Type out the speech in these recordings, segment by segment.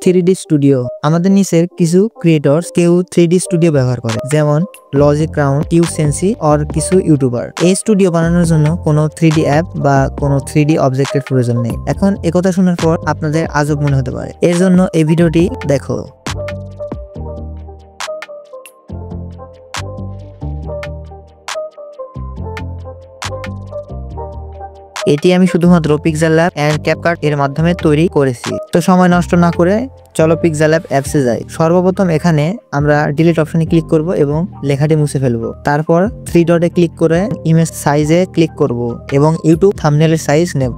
3D studio. আমাদের নিচের কিছু ক্রিয়েটরস কেউ 3D স্টুডিও ব্যবহার করে, যেমন লজিক ক্রাউন, টিউবসেন্সি আর কিছু ইউটিউবার। এই স্টুডিও বানানোর জন্য কোনো 3D অ্যাপ বা কোনো 3D অবজেক্টের প্রয়োজন নেই। এখন একথা শোনার পর আপনাদের আজব মনে হতে পারে, এর জন্য এই ভিডিওটি দেখো। এটি আমি শুধুমাত্র পিক্সেল ল্যাব এন্ড ক্যাপকাট এর মাধ্যমে তৈরি করেছি। তো সময় নষ্ট না করে চলো পিক্সেল ল্যাব অ্যাপসে যাই। সর্বপ্রথম এখানে আমরা ডিলিট অপশনে ক্লিক করব এবং লেখাটি মুছে ফেলবো। তারপর 3 ডটে ক্লিক করে ইমেজ সাইজে ক্লিক করব এবং ইউটিউব থাম্বনেলের সাইজ নেব।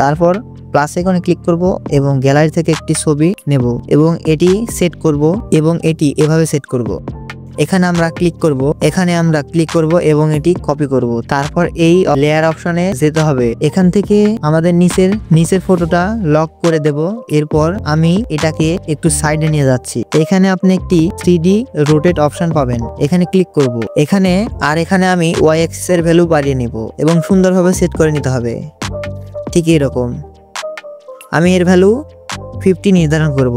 তারপর প্লাস আইকনে ক্লিক করব এবং গ্যালারি থেকে একটি ছবি নেব এবং এটি সেট করব এবং এটি এভাবে সেট করব। এখানে আমরা ক্লিক করব এবং এটি কপি করব। তারপর এই লেয়ার অপশনে যেতে হবে। এখান থেকে আমাদের নিচের ফটোটা লক করে দেব। এরপর আমি এটাকে একটু সাইডে নিয়ে যাচ্ছি। এখানে আপনি একটি 3D রোটেট অপশন পাবেন, এখানে ক্লিক করব। এখানে আমি ওয়াই অ্যাক্সিস এর ভ্যালু বাড়িয়ে নিব এবং সুন্দরভাবে সেট করে নিতে হবে। ঠিক এরকম আমি এর ভ্যালু 50 নির্ধারণ করব।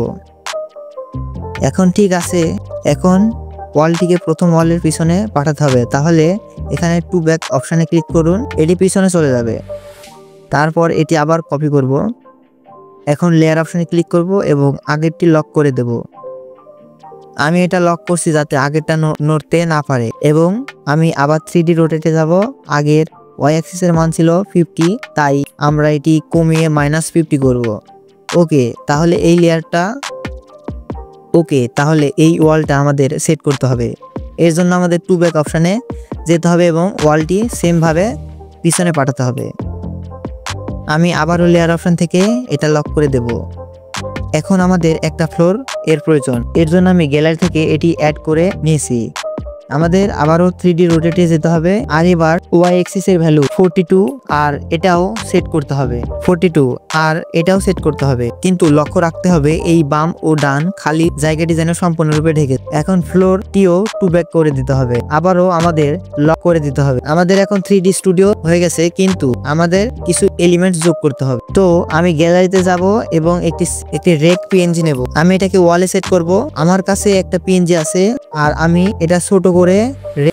এখন ঠিক আছে। এখন ওয়ালটিকে প্রথম ওয়ালের পিছনে পাঠাতে হবে। তাহলে এখানে টু ব্যাক অপশানে ক্লিক করুন, এটি পিছনে চলে যাবে। তারপর এটি আবার কপি করব। এখন লেয়ার অপশানে ক্লিক করব এবং আগেরটি লক করে দেব। আমি এটা লক করছি যাতে আগেরটা নড়তে না পারে। এবং আমি আবার 3D রোটেটে যাব। আগের ওয়াই অ্যাক্সিসের মান ছিল 50, তাই আমরা এটি কমিয়ে -50 করব। তাহলে এই ওয়ালটা আমাদের সেট করতে হবে। এর জন্য আমাদের টু ব্যাক অপশানে যেতে হবে এবং ওয়ালটি সেম ভাবে পিছনে পাঠাতে হবে। আমি আবারও লেয়ার অপশান থেকে এটা লক করে দেব। এখন আমাদের একটা ফ্লোর এর প্রয়োজন। এর জন্য আমি গ্যালারি থেকে এটি অ্যাড করে নিয়েছি। আমাদের আবারও 3D রোটেটে যেতে হবে। আর এবার ওয়াই অ্যাক্সিস এর ভ্যালু 42 আর এটাও সেট করতে হবে। কিন্তু লক্ষ্য রাখতে হবে এই বাম ও ডান খালি জায়গাটি যেন সম্পূর্ণরূপে ঢেকে। এখন ফ্লোরটিও টু ব্যাক করে দিতে হবে। আবারও আমাদের লক করে দিতে হবে। আমাদের এখন 3D স্টুডিও হয়ে গেছে, কিন্তু আমাদের কিছু এলিমেন্টস যোগ করতে হবে। তো আমি গ্যালারিতে যাব এবং একটি রেক পিএনজি নেব। আমি এটাকে ওয়ালে সেট করব। আমার কাছে একটা পিএনজি আছে আর আমি এটা ছোট করে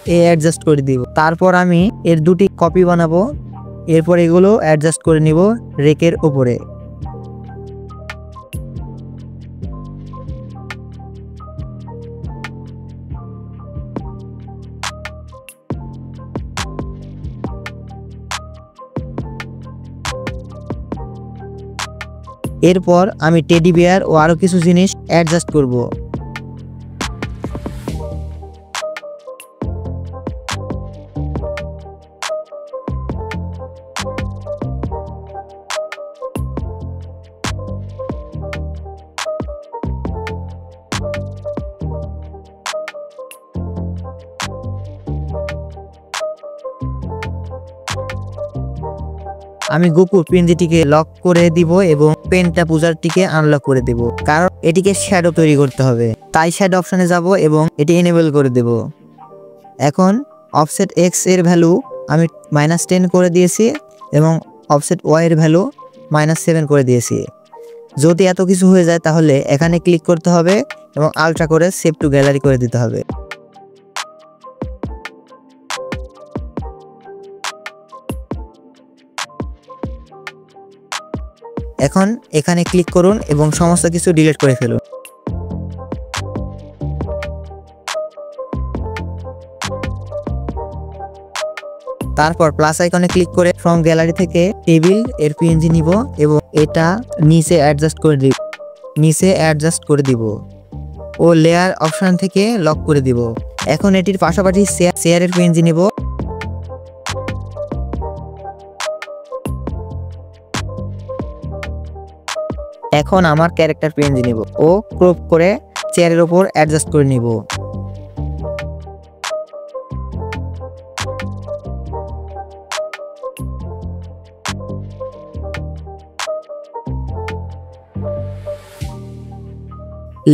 অ্যাডজাস্ট করে দিব। তারপর আমি এর দুটি কপি বানাবো। এরপর এগুলো অ্যাডজাস্ট করে নিব রেকের উপরে। এরপর আমি টেডি বিয়ার ও আরো কিছু জিনিস অ্যাডজাস্ট করব। আমি গোকুর পিএনজিটিকে লক করে দিব এবং পেনটা পূজারটিকে আনলক করে দেব, কারণ এটিকে শ্যাডো তৈরি করতে হবে। তাই শ্যাডো অপশনে যাব এবং এটি এনেবল করে দেব। এখন অফসেট এক্স এর ভ্যালু আমি -10 করে দিয়েছি এবং অফসেট ওয়াই এর ভ্যালু -7 করে দিয়েছি। যদি এত কিছু হয়ে যায় তাহলে এখানে ক্লিক করতে হবে এবং আলট্রা করে সেভ টু গ্যালারি করে দিতে হবে। এখন এখানে ক্লিক করুন এবং সমস্ত কিছু ডিলিট করে ফেলুন। তারপর প্লাস আইকনে ক্লিক করে ফ্রম গ্যালারি থেকে টেবিল এর পিএনজি নিব এবং এটা নিচে অ্যাডজাস্ট করে দিব ও লেয়ার অপশন থেকে লক করে দিব। এখন এটির পাশাপাশি শেয়ারের পিএনজি নিব। এখন আমার ক্যারেক্টার পিএনজি নিব ও ক্রপ করে চেয়ারের উপর অ্যাডজাস্ট করে নিব।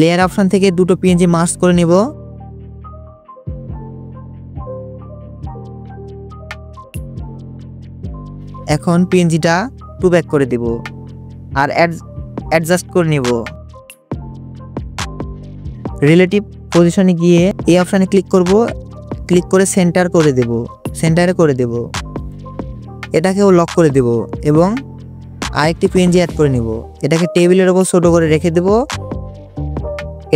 লেয়ার অপশন থেকে দুটো পিএনজি মার্জ করে নিব। এখন পিএনজিটা টু ব্যাক করে দিব আর অ্যাডজাস্ট করে নিব। রিলেটিভ পজিশনে গিয়ে এই অপশানে ক্লিক করব, ক্লিক করে সেন্টারে করে দেব। এটাকেও লক করে দেব এবং আরেকটি পিএনজি অ্যাড করে নিব। এটাকে টেবিলের উপর ছোট করে রেখে দেব।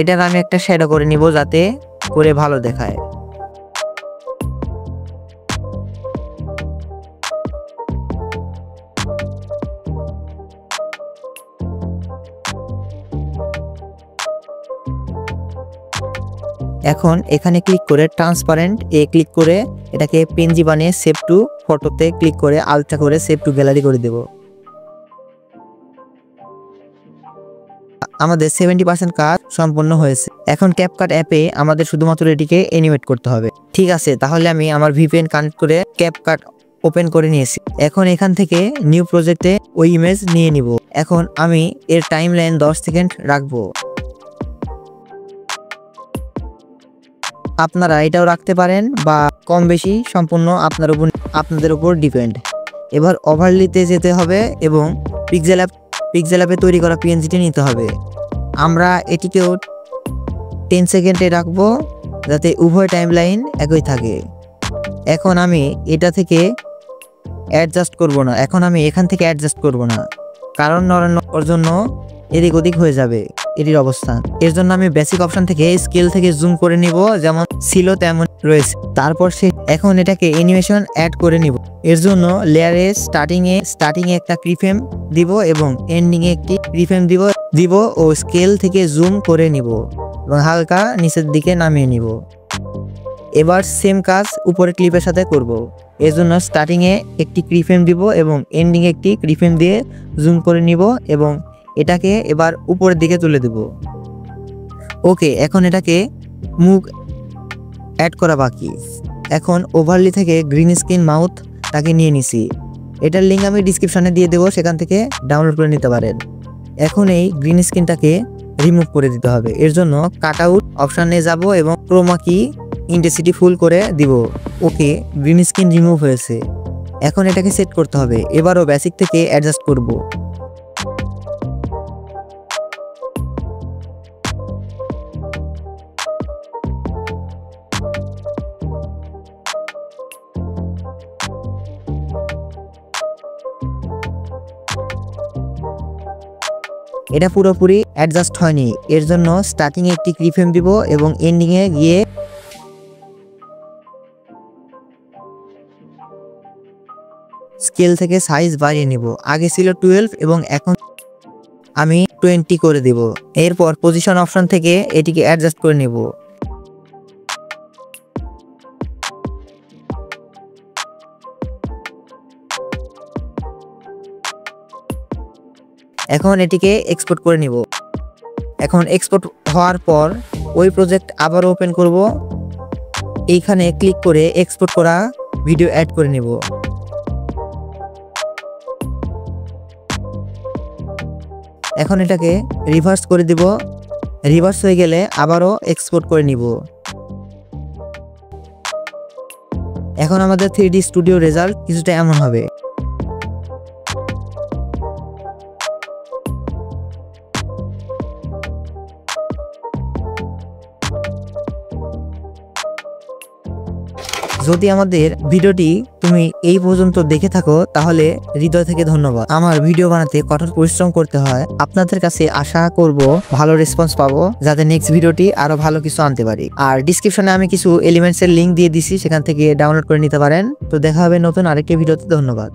এটার আমি একটা শ্যাডো করে নিব যাতে করে ভালো দেখায়। এখন এখানে ক্লিক করে ট্রান্সপারেন্ট ক্লিক করে এটাকে পিএনজি বানিয়ে সেভ টু ফটোতে ক্লিক করে আলট্রা করে সেভ টু গ্যালারি করে দেব। আমাদের 70% কাজ সম্পন্ন হয়েছে। এখন ক্যাপকাট অ্যাপে আমাদের শুধুমাত্র এটিকে অ্যানিমেট করতে হবে। ঠিক আছে, তাহলে আমি আমার ভিপিএন কানেক্ট করে ক্যাপকাট ওপেন করে নিয়েছি। এখন এখান থেকে নিউ প্রজেক্টে ওই ইমেজ নিয়ে নিব। এখন আমি এর টাইমলাইন 10 সেকেন্ড রাখবো। আপনারা এটাও রাখতে পারেন বা কম বেশি সম্পূর্ণ আপনাদের উপর ডিপেন্ড। এবার ওভারলিতে যেতে হবে এবং পিক্সেল অ্যাপে তৈরি করা পিএনজিটি নিতে হবে। আমরা এটিকেও 10 সেকেন্ডে রাখবো যাতে উভয় টাইমলাইন একই থাকে। এখন আমি এটা থেকে অ্যাডজাস্ট করব না। এখান থেকে অ্যাডজাস্ট করব না, কারণ নড়ানোর জন্য এদিক ওদিক হয়ে যাবে এটির অবস্থান। এর জন্য আমি বেসিক অপশন থেকে স্কেল থেকে জুম করে নিব, যেমন ছিল তেমন রয়েছে। তারপর এখন এটাকে অ্যানিমেশন অ্যাড করে নিব। এর জন্য লেয়ারে স্টার্টিং এ একটা কিফ্রেম দিব এবং এন্ডিং এ একটি কিফ্রেম দিব ও স্কেল থেকে জুম করে নিব এবং হালকা নিচের দিকে নামিয়ে নিব। এবার সেম কাজ উপরে ক্লিপের সাথে করব। এর জন্য স্টার্টিং এ একটি কিফ্রেম দিব এবং এন্ডিং এ একটি কিফ্রেম দিয়ে জুম করে নিব এবং এটাকে এবার উপরের দিকে তুলে দেব। ওকে, এখন এটাকে মুখ অ্যাড করা বাকি। এখন ওভারলি থেকে গ্রিন স্ক্রিন মাউথ তাকে নিয়ে নিছি। এটার লিঙ্ক আমি ডিসক্রিপশনে দিয়ে দেবো, সেখান থেকে ডাউনলোড করে নিতে পারেন। এখন এই গ্রিন স্ক্রিনটাকে রিমুভ করে দিতে হবে। এর জন্য কাট আউট অপশানে যাব এবং ক্রোমা কি ইন্টেন্সিটি ফুল করে দিব। ওকে, গ্রিন স্ক্রিন রিমুভ হয়েছে। এখন এটাকে সেট করতে হবে। এবারও বেসিক থেকে অ্যাডজাস্ট করব। এটা পুরোপুরি অ্যাডজাস্ট হয়নি। এর জন্য স্টার্টিং এ একটি কিফ্রেম দিব এবং এন্ডিং এ গিয়ে স্কেল থেকে সাইজ বাড়িয়ে নিব। আগে ছিল 12 এবং এখন আমি 20 করে দিব। এরপর পজিশন অপশন থেকে এটিকে অ্যাডজাস্ট করে নিব। এখন এটিকে এক্সপোর্ট করে নিব। এখন এক্সপোর্ট হওয়ার পর ওই প্রজেক্ট আবার ওপেন করব। এইখানে ক্লিক করে এক্সপোর্ট করা ভিডিও অ্যাড করে নিব। এখন এটাকে রিভার্স করে দিব। রিভার্স হয়ে গেলে আবারও এক্সপোর্ট করে নিব। এখন আমাদের 3D স্টুডিও রেজাল্ট কিছুটা এমন হবে। যদি আমাদের ভিডিওটি তুমি এই পর্যন্ত দেখে থাকো তাহলে হৃদয় থেকে ধন্যবাদ। আমার ভিডিও বানাতে কঠোর পরিশ্রম করতে হয়। আপনাদের কাছে আশা করব ভালো রেসপন্স পাবো, যাতে নেক্সট ভিডিওটি আরো ভালো কিছু আনতে পারি। আর ডিসক্রিপশনে আমি কিছু এলিমেন্টস এর লিংক দিয়ে দিছি, সেখান থেকে ডাউনলোড করে নিতে পারেন। তো দেখা হবে নতুন আরেকটি ভিডিওতে। ধন্যবাদ।